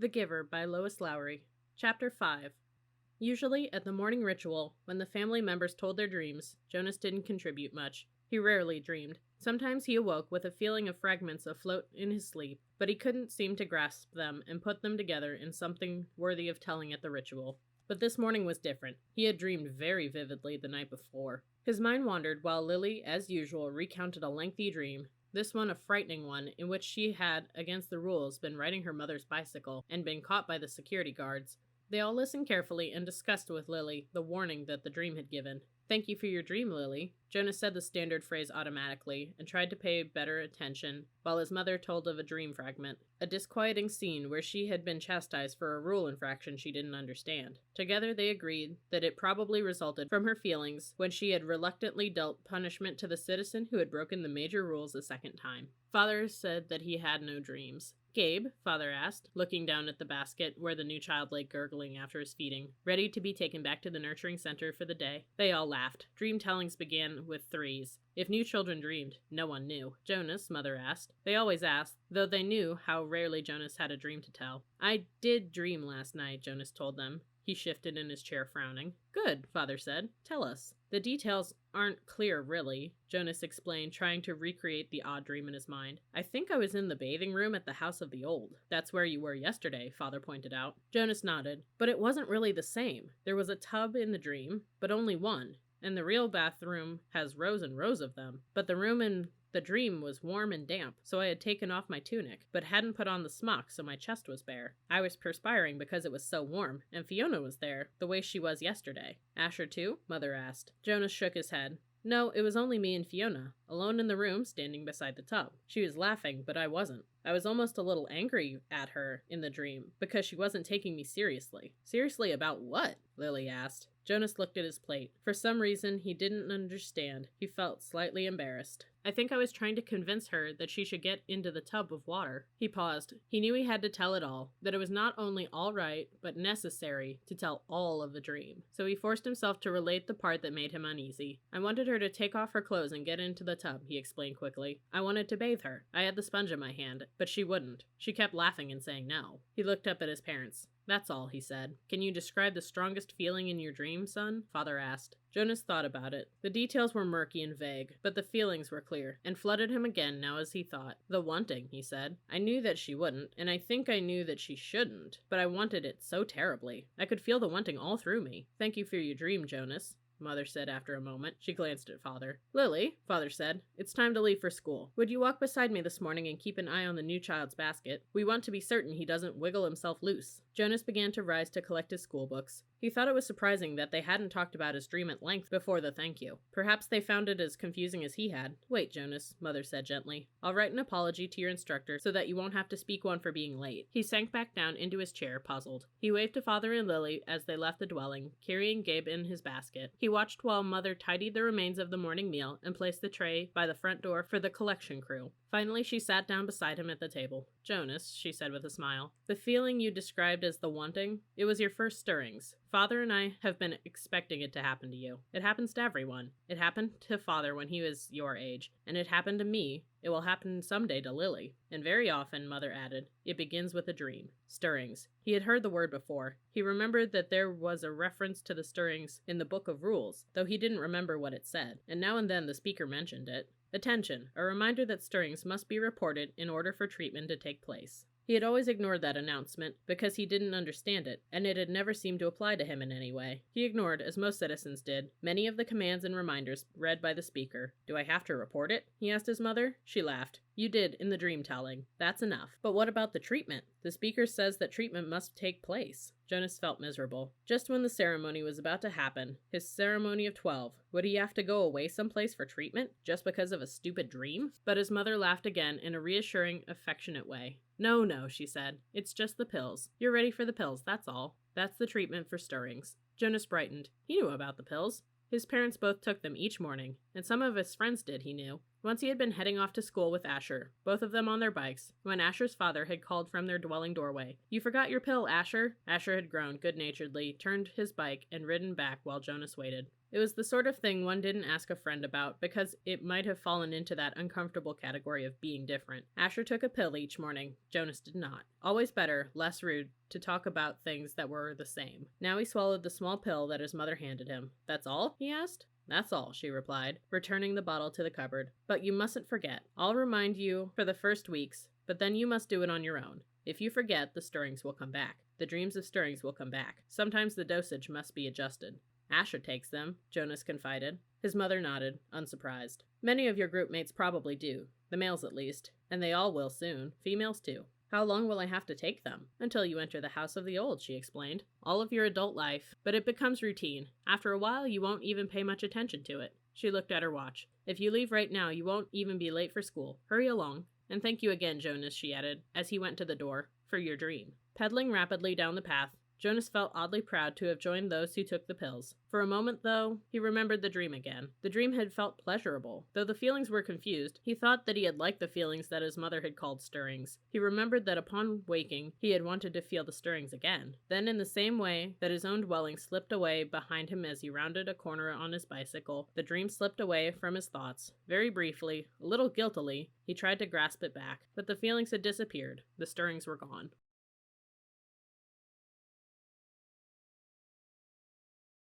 The Giver by Lois Lowry. Chapter 5. Usually, at the morning ritual, when the family members told their dreams, Jonas didn't contribute much. He rarely dreamed. Sometimes he awoke with a feeling of fragments afloat in his sleep, but he couldn't seem to grasp them and put them together in something worthy of telling at the ritual. But this morning was different. He had dreamed very vividly the night before. His mind wandered while Lily, as usual, recounted a lengthy dream. This one a frightening one, in which she had, against the rules, been riding her mother's bicycle and been caught by the security guards. They all listened carefully and discussed with Lily the warning that the dream had given. "Thank you for your dream, Lily." Jonas said the standard phrase automatically and tried to pay better attention while his mother told of a dream fragment, a disquieting scene where she had been chastised for a rule infraction she didn't understand. Together they agreed that it probably resulted from her feelings when she had reluctantly dealt punishment to the citizen who had broken the major rules a second time. Father said that he had no dreams. "Gabe," Father asked, looking down at the basket where the new child lay gurgling after his feeding, ready to be taken back to the nurturing center for the day. They all laughed. Dream tellings began with threes. If new children dreamed, no one knew. "Jonas," Mother asked. They always asked, though they knew how rarely Jonas had a dream to tell. "I did dream last night," Jonas told them. He shifted in his chair, frowning. "Good," Father said. "Tell us." "The details aren't clear, really," Jonas explained, trying to recreate the odd dream in his mind. "I think I was in the bathing room at the House of the Old." "That's where you were yesterday," Father pointed out. Jonas nodded. "But it wasn't really the same. There was a tub in the dream, but only one. And the real bathroom has rows and rows of them. But the room in the dream was warm and damp, so I had taken off my tunic, but hadn't put on the smock, so my chest was bare. I was perspiring because it was so warm, and Fiona was there, the way she was yesterday." "Asher too?" Mother asked. Jonas shook his head. "No, it was only me and Fiona, alone in the room, standing beside the tub. She was laughing, but I wasn't. I was almost a little angry at her in the dream, because she wasn't taking me seriously." "Seriously about what?" Lily asked. Jonas looked at his plate. For some reason he didn't understand. He felt slightly embarrassed. "I think I was trying to convince her that she should get into the tub of water." He paused. He knew he had to tell it all, that it was not only all right, but necessary to tell all of the dream. So he forced himself to relate the part that made him uneasy. "I wanted her to take off her clothes and get into the tub," he explained quickly. "I wanted to bathe her. I had the sponge in my hand, but she wouldn't. She kept laughing and saying no." He looked up at his parents. "That's all," he said. "Can you describe the strongest feeling in your dream, son?" Father asked. Jonas thought about it. The details were murky and vague, but the feelings were clear, and flooded him again now as he thought. "The wanting," he said. "I knew that she wouldn't, and I think I knew that she shouldn't, but I wanted it so terribly. I could feel the wanting all through me." "Thank you for your dream, Jonas," Mother said after a moment. She glanced at Father. "Lily," Father said, "it's time to leave for school. Would you walk beside me this morning and keep an eye on the new child's basket? We want to be certain he doesn't wiggle himself loose." Jonas began to rise to collect his school books. He thought it was surprising that they hadn't talked about his dream at length before the thank you. Perhaps they found it as confusing as he had. "Wait, Jonas," Mother said gently. "I'll write an apology to your instructor so that you won't have to speak one for being late." He sank back down into his chair, puzzled. He waved to Father and Lily as they left the dwelling, carrying Gabe in his basket. He watched while Mother tidied the remains of the morning meal and placed the tray by the front door for the collection crew. Finally, she sat down beside him at the table. "Jonas," she said with a smile, "the feeling you described as the wanting, it was your first stirrings. Father and I have been expecting it to happen to you. It happens to everyone. It happened to Father when he was your age, and it happened to me. It will happen someday to Lily. And very often," Mother added, "it begins with a dream." Stirrings. He had heard the word before. He remembered that there was a reference to the stirrings in the Book of Rules, though he didn't remember what it said, and now and then the speaker mentioned it. Attention, a reminder that stirrings must be reported in order for treatment to take place. He had always ignored that announcement because he didn't understand it, and it had never seemed to apply to him in any way. He ignored, as most citizens did, many of the commands and reminders read by the speaker. "Do I have to report it?" he asked his mother. She laughed. "You did in the dream telling. That's enough. But what about the treatment? The speaker says that treatment must take place." Jonas felt miserable. Just when the ceremony was about to happen, his ceremony of 12, would he have to go away someplace for treatment just because of a stupid dream? But his mother laughed again in a reassuring, affectionate way. "No, no," she said. "It's just the pills. You're ready for the pills, that's all. That's the treatment for stirrings." Jonas brightened. He knew about the pills. His parents both took them each morning, and some of his friends did, he knew. Once he had been heading off to school with Asher, both of them on their bikes, when Asher's father had called from their dwelling doorway. "You forgot your pill, Asher." Asher had groaned good-naturedly, turned his bike, and ridden back while Jonas waited. It was the sort of thing one didn't ask a friend about, because it might have fallen into that uncomfortable category of being different. Asher took a pill each morning. Jonas did not. Always better, less rude, to talk about things that were the same. Now he swallowed the small pill that his mother handed him. "That's all?" he asked. "That's all," she replied, returning the bottle to the cupboard. "But you mustn't forget. I'll remind you for the first weeks, but then you must do it on your own. If you forget, the stirrings will come back. The dreams of stirrings will come back. Sometimes the dosage must be adjusted." "Asher takes them," Jonas confided. His mother nodded, unsurprised. "Many of your group mates probably do, the males at least, and they all will soon, females too." "How long will I have to take them?" "Until you enter the house of the old," she explained. "All of your adult life, but it becomes routine. After a while, you won't even pay much attention to it." She looked at her watch. "If you leave right now, you won't even be late for school. Hurry along. And thank you again, Jonas," she added, as he went to the door, "for your dream." Pedaling rapidly down the path, Jonas felt oddly proud to have joined those who took the pills. For a moment, though, he remembered the dream again. The dream had felt pleasurable. Though the feelings were confused, he thought that he had liked the feelings that his mother had called stirrings. He remembered that upon waking, he had wanted to feel the stirrings again. Then, in the same way that his own dwelling slipped away behind him as he rounded a corner on his bicycle, the dream slipped away from his thoughts. Very briefly, a little guiltily, he tried to grasp it back, but the feelings had disappeared. The stirrings were gone.